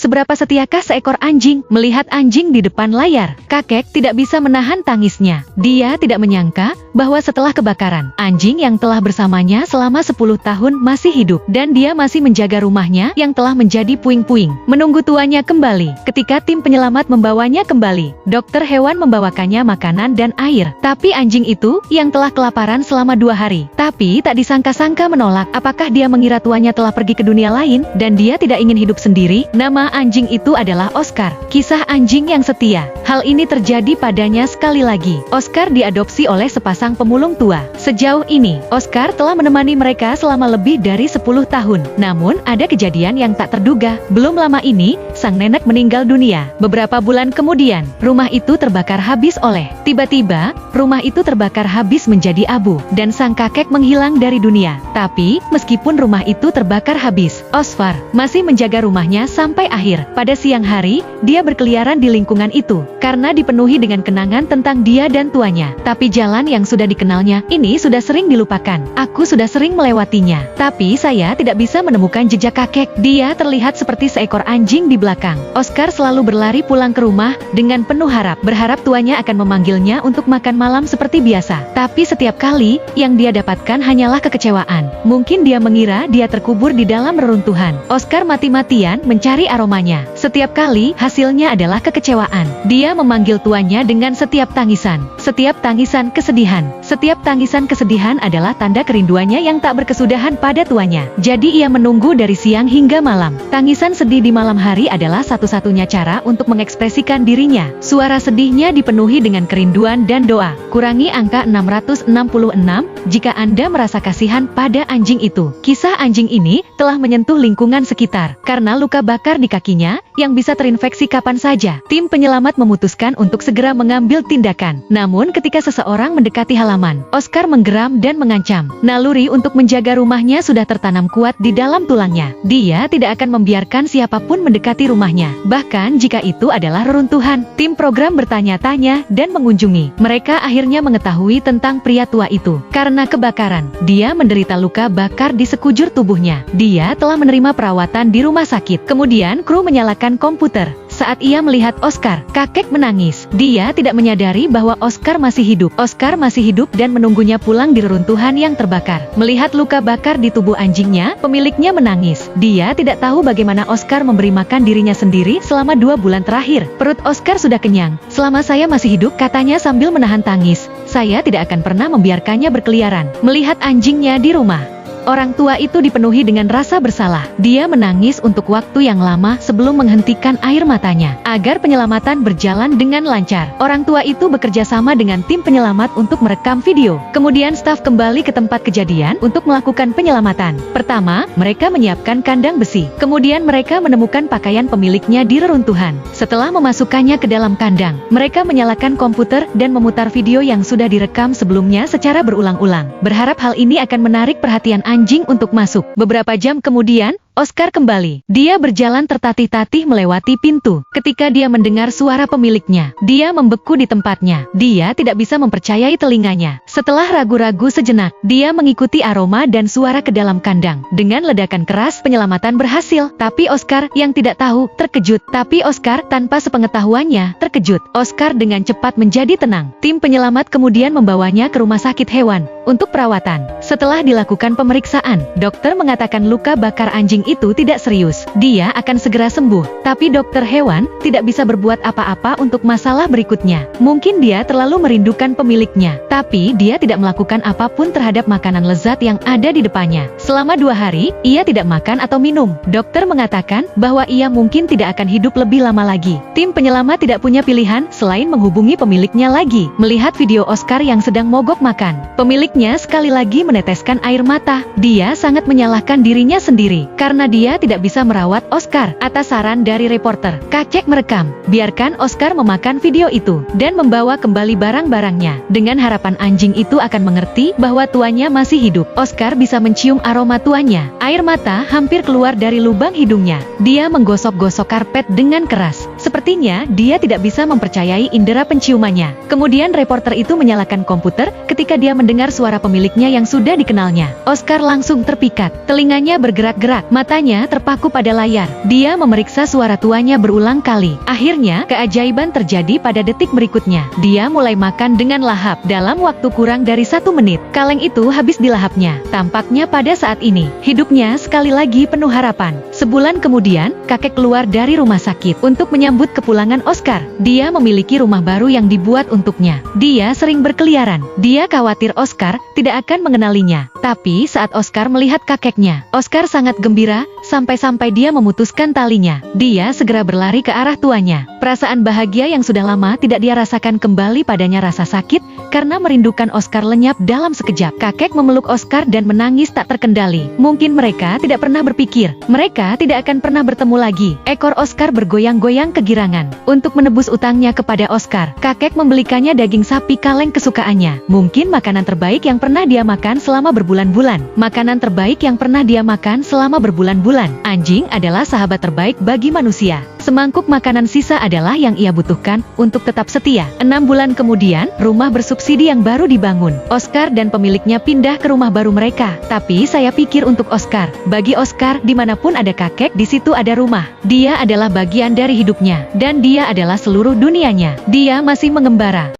Seberapa setiakah seekor anjing melihat anjing di depan layar? Kakek tidak bisa menahan tangisnya. Dia tidak menyangka bahwa setelah kebakaran, anjing yang telah bersamanya selama 10 tahun masih hidup dan dia masih menjaga rumahnya yang telah menjadi puing-puing, menunggu tuannya kembali. Ketika tim penyelamat membawanya kembali, dokter hewan membawakannya makanan dan air. Tapi anjing itu yang telah kelaparan selama 2 hari, tapi tak disangka-sangka menolak. Apakah dia mengira tuannya telah pergi ke dunia lain dan dia tidak ingin hidup sendiri? Nama anjing itu adalah Oscar, kisah anjing yang setia. Hal ini terjadi padanya sekali lagi. Oscar diadopsi oleh sepasang pemulung tua. Sejauh ini, Oscar telah menemani mereka selama lebih dari 10 tahun. Namun, ada kejadian yang tak terduga. Belum lama ini, sang nenek meninggal dunia. Beberapa bulan kemudian, rumah itu terbakar habis oleh. Tiba-tiba, rumah itu terbakar habis menjadi abu, dan sang kakek menghilang dari dunia. Tapi, meskipun rumah itu terbakar habis, Oscar masih menjaga rumahnya sampai akhir. Pada siang hari, dia berkeliaran di lingkungan itu, karena dipenuhi dengan kenangan tentang dia dan tuanya. Tapi jalan yang sudah dikenalnya, ini sudah sering dilupakan. Aku sudah sering melewatinya, tapi saya tidak bisa menemukan jejak kakek. Dia terlihat seperti seekor anjing di belakang. Oscar selalu berlari pulang ke rumah, dengan penuh berharap tuanya akan memanggilnya untuk makan malam seperti biasa. Tapi setiap kali, yang dia dapatkan hanyalah kekecewaan. Mungkin dia mengira dia terkubur di dalam reruntuhan. Oscar mati-matian mencari aromanya. Setiap kali, hasilnya adalah kekecewaan. Dia memanggil tuannya dengan setiap tangisan. Setiap tangisan kesedihan. Setiap tangisan kesedihan adalah tanda kerinduannya yang tak berkesudahan pada tuannya. Jadi ia menunggu dari siang hingga malam. Tangisan sedih di malam hari adalah satu-satunya cara untuk mengekspresikan dirinya. Suara sedihnya dipenuhi dengan kerinduan dan doa. Kurangi angka 666 jika Anda merasa kasihan pada anjing itu. Kisah anjing ini telah menyentuh lingkungan sekitar karena luka bakar di kakinya yang bisa terinfeksi kapan saja. Tim penyelamat memutuskan untuk segera mengambil tindakan. Namun ketika seseorang mendekati halaman, Oscar menggeram dan mengancam. Naluri untuk menjaga rumahnya sudah tertanam kuat di dalam tulangnya. Dia tidak akan membiarkan siapapun mendekati rumahnya, bahkan jika itu adalah reruntuhan. Tim program bertanya-tanya dan mengunjungi. Mereka akhirnya mengetahui tentang pria tua itu. Karena kebakaran, dia menderita luka bakar di sekujur tubuhnya. Dia telah menerima perawatan di rumah sakit. Kemudian kru menyalakan komputer. Saat ia melihat Oscar, kakek menangis. Dia tidak menyadari bahwa Oscar masih hidup. Oscar masih hidup dan menunggunya pulang di reruntuhan yang terbakar. Melihat luka bakar di tubuh anjingnya, pemiliknya menangis. Dia tidak tahu bagaimana Oscar memberi makan dirinya sendiri selama 2 bulan terakhir. Perut Oscar sudah kenyang. Selama saya masih hidup, katanya sambil menahan tangis, saya tidak akan pernah membiarkannya berkeliaran. Melihat anjingnya di rumah, orang tua itu dipenuhi dengan rasa bersalah. Dia menangis untuk waktu yang lama sebelum menghentikan air matanya. Agar penyelamatan berjalan dengan lancar, orang tua itu bekerja sama dengan tim penyelamat untuk merekam video. Kemudian staf kembali ke tempat kejadian untuk melakukan penyelamatan. Pertama, mereka menyiapkan kandang besi. Kemudian mereka menemukan pakaian pemiliknya di reruntuhan. Setelah memasukkannya ke dalam kandang, mereka menyalakan komputer dan memutar video yang sudah direkam sebelumnya secara berulang-ulang. Berharap hal ini akan menarik perhatian anjing untuk masuk. Beberapa jam kemudian, Oscar kembali. Dia berjalan tertatih-tatih melewati pintu. Ketika dia mendengar suara pemiliknya, dia membeku di tempatnya. Dia tidak bisa mempercayai telinganya. Setelah ragu-ragu sejenak, dia mengikuti aroma dan suara ke dalam kandang. Dengan ledakan keras, penyelamatan berhasil. Tapi Oscar yang tidak tahu, terkejut. Tapi Oscar tanpa sepengetahuannya, terkejut. Oscar dengan cepat menjadi tenang. Tim penyelamat kemudian membawanya ke rumah sakit hewan untuk perawatan. Setelah dilakukan pemeriksaan, dokter mengatakan luka bakar anjing itu tidak serius. Dia akan segera sembuh. Tapi dokter hewan tidak bisa berbuat apa-apa untuk masalah berikutnya. Mungkin dia terlalu merindukan pemiliknya. Tapi dia tidak melakukan apapun terhadap makanan lezat yang ada di depannya. Selama 2 hari, ia tidak makan atau minum. Dokter mengatakan bahwa ia mungkin tidak akan hidup lebih lama lagi. Tim penyelamat tidak punya pilihan selain menghubungi pemiliknya lagi. Melihat video Oscar yang sedang mogok makan, pemiliknya sekali lagi meneteskan air mata. Dia sangat menyalahkan dirinya sendiri karena dia tidak bisa merawat Oscar. Atas saran dari reporter, kakek merekam. Biarkan Oscar memakan video itu dan membawa kembali barang-barangnya. Dengan harapan anjing itu akan mengerti bahwa tuannya masih hidup. Oscar bisa mencium aroma tuannya. Air mata hampir keluar dari lubang hidungnya. Dia menggosok-gosok karpet dengan keras. Sepertinya dia tidak bisa mempercayai indera penciumannya. Kemudian reporter itu menyalakan komputer ketika dia mendengar suara pemiliknya yang sudah dikenalnya. Oscar langsung terpikat, telinganya bergerak-gerak, matanya terpaku pada layar. Dia memeriksa suara tuanya berulang kali. Akhirnya, keajaiban terjadi pada detik berikutnya. Dia mulai makan dengan lahap. Dalam waktu kurang dari 1 menit, kaleng itu habis dilahapnya. Tampaknya pada saat ini, hidupnya sekali lagi penuh harapan. Sebulan kemudian, kakek keluar dari rumah sakit untuk menyambut kepulangan Oscar. Dia memiliki rumah baru yang dibuat untuknya. Dia sering berkeliaran. Dia khawatir Oscar tidak akan mengenalinya. Tapi saat Oscar melihat kakeknya, Oscar sangat gembira, sampai-sampai dia memutuskan talinya. Dia segera berlari ke arah tuanya. Perasaan bahagia yang sudah lama tidak dia rasakan kembali padanya, rasa sakit karena merindukan Oscar lenyap dalam sekejap. Kakek memeluk Oscar dan menangis tak terkendali. Mungkin mereka tidak pernah berpikir, mereka tidak akan pernah bertemu lagi. Ekor Oscar bergoyang-goyang kegirangan. Untuk menebus utangnya kepada Oscar, kakek membelikannya daging sapi kaleng kesukaannya. Mungkin makanan terbaik yang pernah dia makan selama berbulan-bulan. Makanan terbaik yang pernah dia makan selama berbulan-bulan. Anjing adalah sahabat terbaik bagi manusia. Semangkuk makanan sisa adalah yang ia butuhkan untuk tetap setia. 6 bulan kemudian, rumah bersubsidi yang baru dibangun. Oscar dan pemiliknya pindah ke rumah baru mereka. Tapi saya pikir untuk Oscar, bagi Oscar, dimanapun ada kakek, di situ ada rumah. Dia adalah bagian dari hidupnya, dan dia adalah seluruh dunianya. Dia masih mengembara.